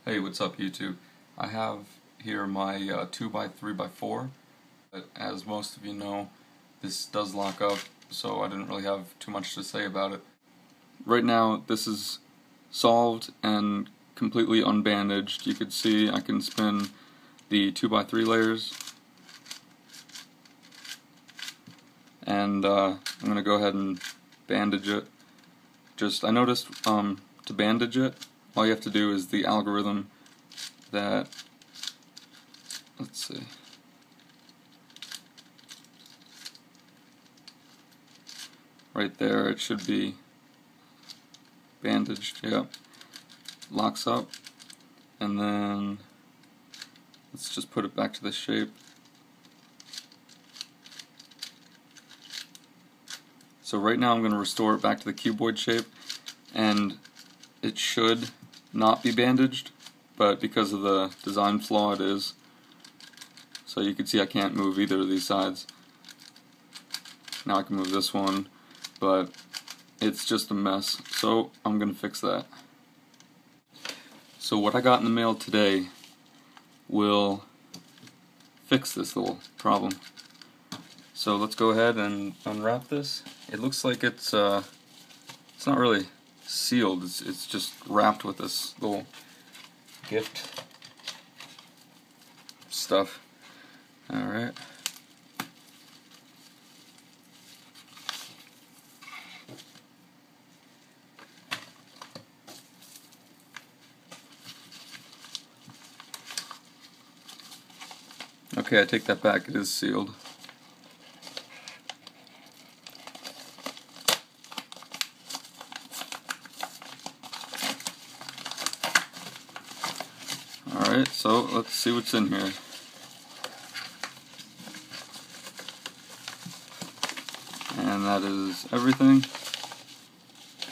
Hey, what's up YouTube? I have here my 2x3x4, but as most of you know, this does lock up, so I didn't really have too much to say about it. Right now, this is solved and completely unbandaged. You could see I can spin the 2x3 layers, and I'm going to go ahead and bandage it. I noticed to bandage it, all you have to do is the algorithm that, let's see, right there it should be bandaged, yep, locks up, and then let's just put it back to this shape. So right now I'm going to restore it back to the cuboid shape, and it should not be bandaged, but because of the design flaw it is. So you can see I can't move either of these sides. Now I can move this one, but it's just a mess, so I'm going to fix that. So what I got in the mail today will fix this little problem. So let's go ahead and unwrap this. It looks like it's not really sealed, it's just wrapped with this little gift stuff. Alright. Okay, I take that back, it is sealed. Alright, so let's see what's in here. And that is everything.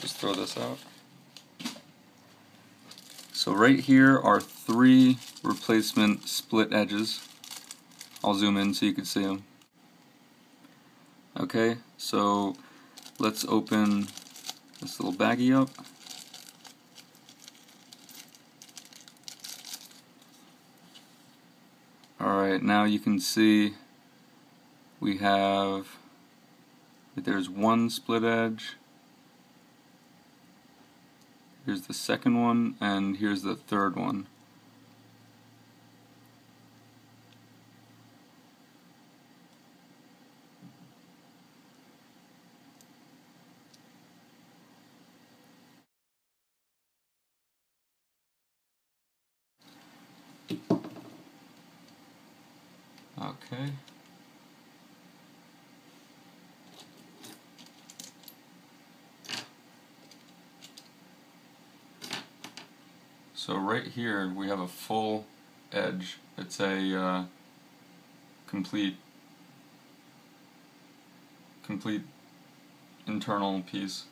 Just throw this out. So right here are 3 replacement split edges. I'll zoom in so you can see them. Okay, so let's open this little baggie up. Alright, now you can see there's 1 split edge, here's the second one, and here's the third one. Okay. So right here we have a full edge. It's a complete internal piece.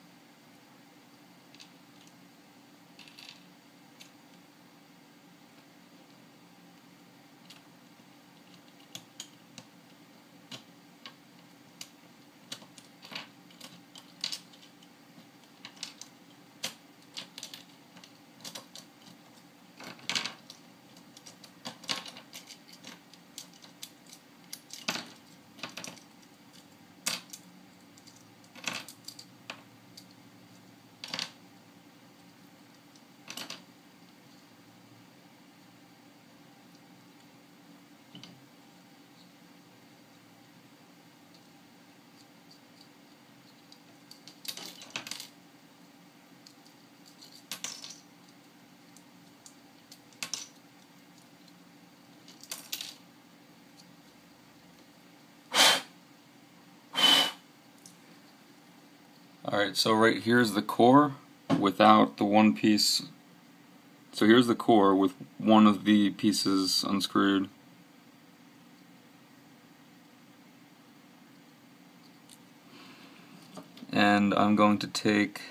Alright, so right here's the core without the one piece. So here's the core with one of the pieces unscrewed. And I'm going to take,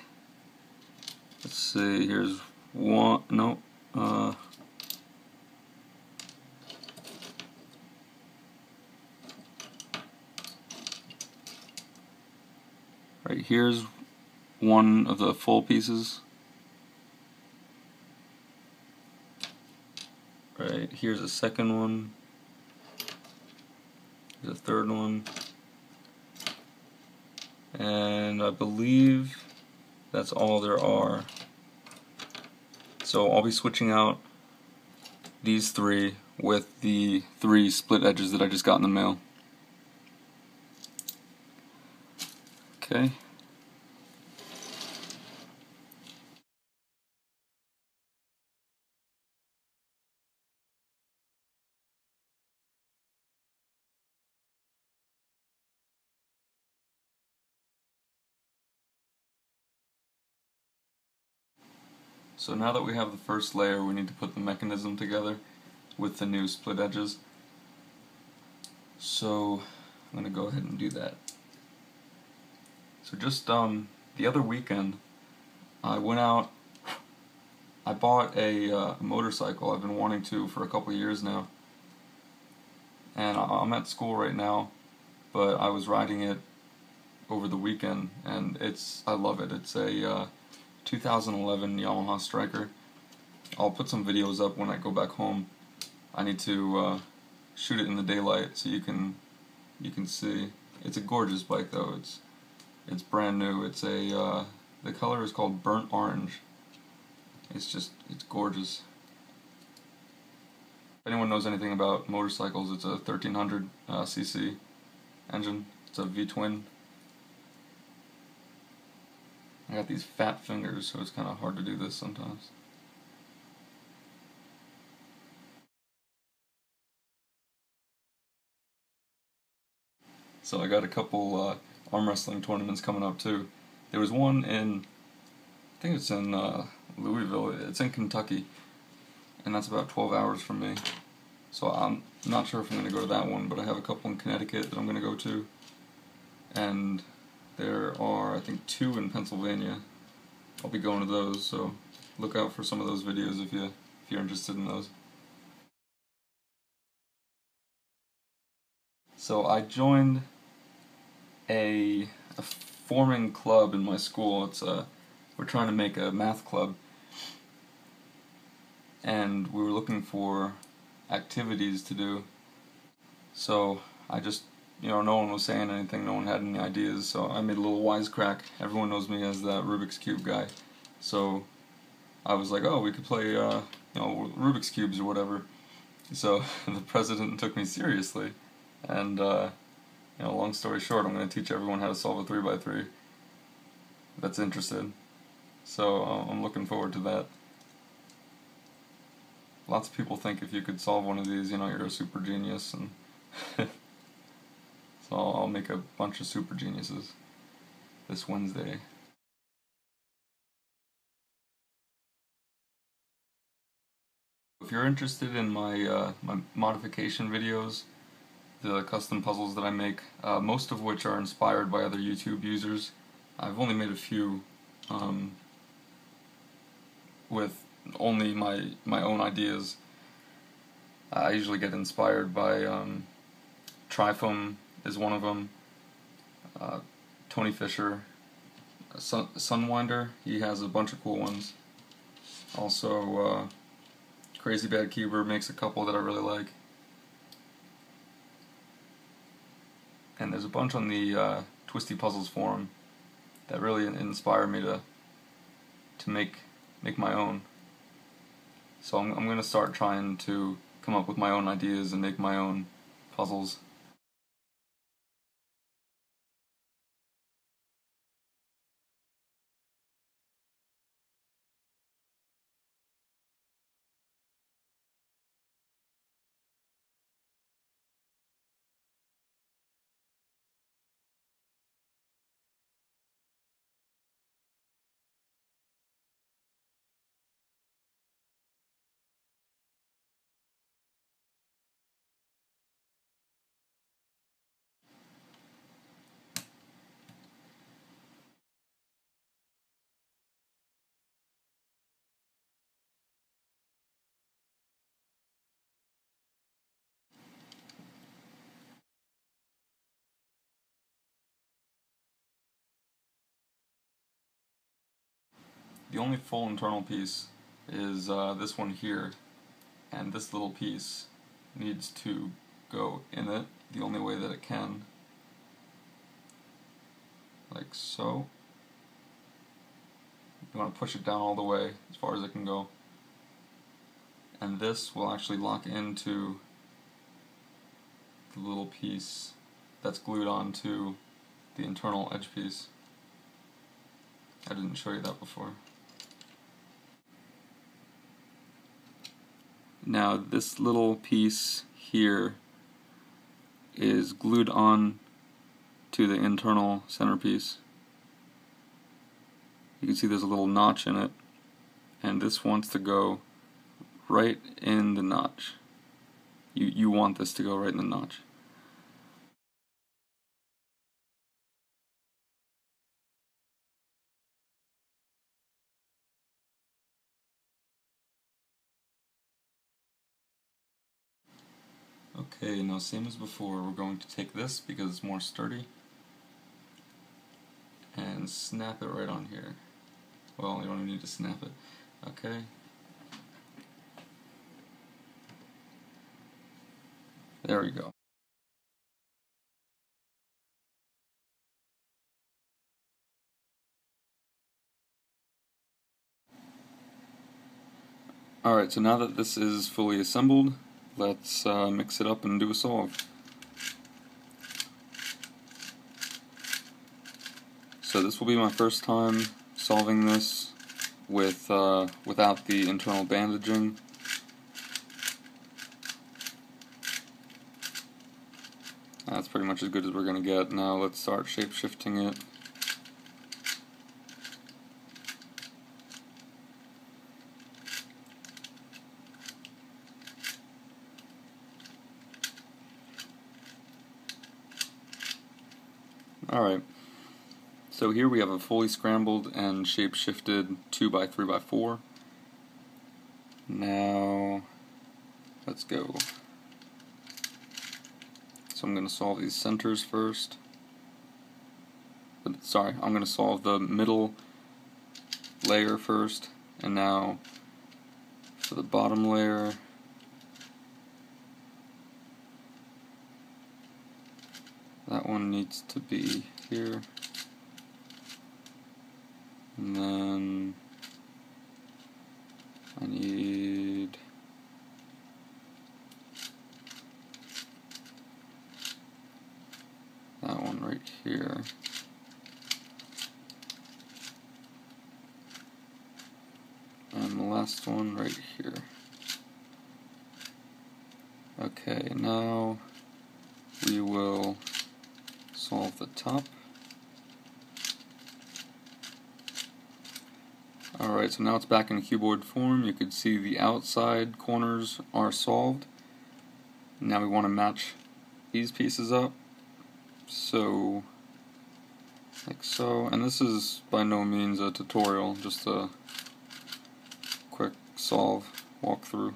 let's see, here's one, no, right here's one of the full pieces. Right, here's a second one. Here's a third one. And I believe that's all there are. So I'll be switching out these three with the 3 split edges that I just got in the mail. Okay. So now that we have the first layer, we need to put the mechanism together with the new split edges. So I'm going to go ahead and do that. So just the other weekend, I went out, I bought a motorcycle. I've been wanting to for a couple of years now. And I'm at school right now, but I was riding it over the weekend, and I love it. It's a 2011 Yamaha Striker. I'll put some videos up when I go back home. I need to shoot it in the daylight so you can see. It's a gorgeous bike though. It's brand new. It's a the color is called burnt orange. It's gorgeous. If anyone knows anything about motorcycles, it's a 1300 cc engine. It's a V-twin. I got these fat fingers, so it's kind of hard to do this sometimes. So I got a couple arm wrestling tournaments coming up too. There was one in, I think it's in Louisville. It's in Kentucky, and that's about 12 hours from me. So I'm not sure if I'm going to go to that one, but I have a couple in Connecticut that I'm going to go to. And there are, I think, 2 in Pennsylvania. I'll be going to those, so look out for some of those videos if you're interested in those. So I joined a forming club in my school. We're trying to make a math club, and we were looking for activities to do. So I just, no one was saying anything, no one had any ideas, so I made a little wisecrack. Everyone knows me as that Rubik's Cube guy. So I was like, oh, we could play, Rubik's Cubes or whatever. So the president took me seriously, and, long story short, I'm going to teach everyone how to solve a 3x3 that's interested. So I'm looking forward to that. Lots of people think if you could solve one of these, you're a super genius, and so I'll make a bunch of super geniuses this Wednesday. If you're interested in my modification videos, the custom puzzles that I make, most of which are inspired by other YouTube users, I've only made a few with only my own ideas. I usually get inspired by Trifoam is one of them, Tony Fisher, Sunwinder, he has a bunch of cool ones. Also, Crazy Bad Cuber makes a couple that I really like. And there's a bunch on the Twisty Puzzles forum that really inspire me to make my own. So I'm going to start trying to come up with my own ideas and make my own puzzles. The only full internal piece is this one here. and this little piece needs to go in it the only way that it can, like so. You want to push it down all the way as far as it can go, and this will actually lock into the little piece that's glued onto the internal edge piece. I didn't show you that before. Now this little piece here is glued on to the internal centerpiece. You can see there's a little notch in it, and this wants to go right in the notch. You want this to go right in the notch. Okay, now same as before, we're going to take this because it's more sturdy and snap it right on here. Well, you don't even need to snap it. Okay. There we go. Alright, so now that this is fully assembled, let's mix it up and do a solve. So this will be my first time solving this with without the internal bandaging. That's pretty much as good as we're going to get. Now let's start shape-shifting it. Alright, so here we have a fully scrambled and shape-shifted 2x3x4. Now, let's go. So I'm going to solve these centers first. Sorry, I'm going to solve the middle layer first, and now for the bottom layer, that one needs to be here, and then I need that one right here. And the last one right here. Okay, now we will solve the top. Alright, so now it's back in cuboid form. You can see the outside corners are solved. Now we want to match these pieces up. So, like so. And this is by no means a tutorial, just a quick solve walkthrough.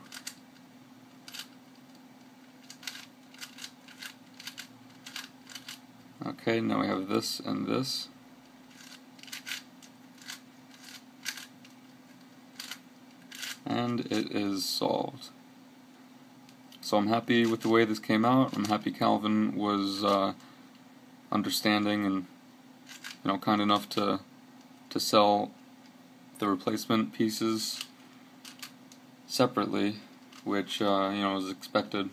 Okay, now we have this and this. And it is solved. So I'm happy with the way this came out. I'm happy Calvin was understanding and kind enough to sell the replacement pieces separately, which is expected.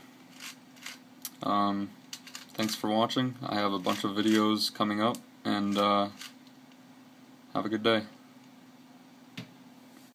Thanks for watching. I have a bunch of videos coming up, and have a good day.